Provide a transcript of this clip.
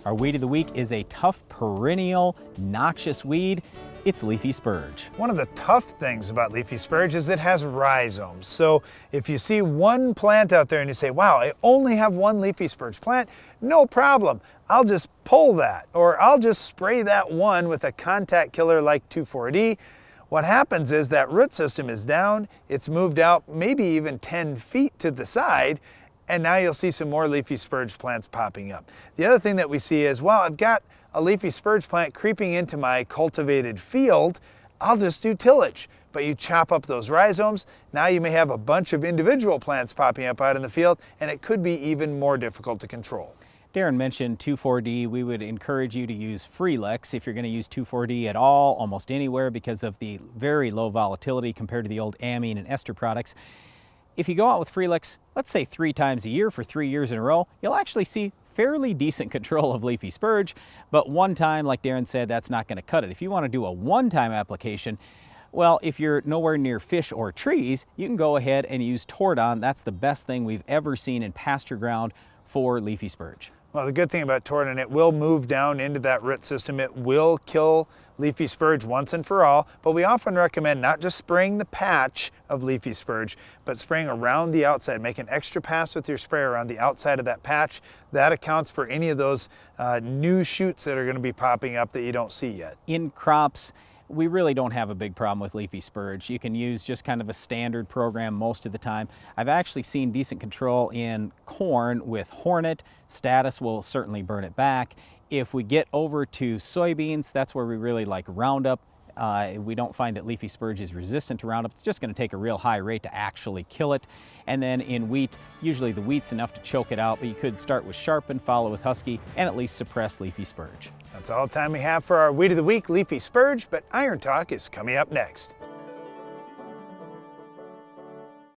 Our weed of the week is a tough, perennial, noxious weed. It's Leafy Spurge. One of the tough things about leafy spurge is it has rhizomes. So if you see one plant out there and you say, wow, I only have one leafy spurge plant, no problem. I'll just pull that, or I'll just spray that one with a contact killer like 2,4-D. What happens is that root system is down, it's moved out maybe even 10 feet to the side, and now you'll see some more leafy spurge plants popping up. The other thing that we see is, well, I've got a leafy spurge plant creeping into my cultivated field, I'll just do tillage. But you chop up those rhizomes, now you may have a bunch of individual plants popping up out in the field, and it could be even more difficult to control. Darren mentioned 2,4-D. We would encourage you to use Freelix if you're going to use 2,4-D at all, almost anywhere, because of the very low volatility compared to the old amine and ester products. If you go out with Freelix, let's say 3 times a year for 3 years in a row, you'll actually see fairly decent control of leafy spurge, but one time, like Darren said, that's not going to cut it. If you want to do a one-time application, well, if you're nowhere near fish or trees, you can go ahead and use Tordon. That's the best thing we've ever seen in pasture ground for leafy spurge. Well, the good thing about Tordon, it will move down into that root system. It will kill leafy spurge once and for all, but we often recommend not just spraying the patch of leafy spurge, but spraying around the outside. Make an extra pass with your spray around the outside of that patch. That accounts for any of those new shoots that are going to be popping up that you don't see yet. In crops, we really don't have a big problem with leafy spurge. You can use just kind of a standard program most of the time. I've actually seen decent control in corn with Hornet. Status will certainly burn it back. If we get over to soybeans, that's where we really like Roundup. We don't find that leafy spurge is resistant to Roundup. It's just going to take a real high rate to actually kill it. And then in wheat, usually the wheat's enough to choke it out, but you could start with Sharpen, follow with Husky, and at least suppress leafy spurge. That's all the time we have for our Weed of the Week, Leafy Spurge, but Iron Talk is coming up next.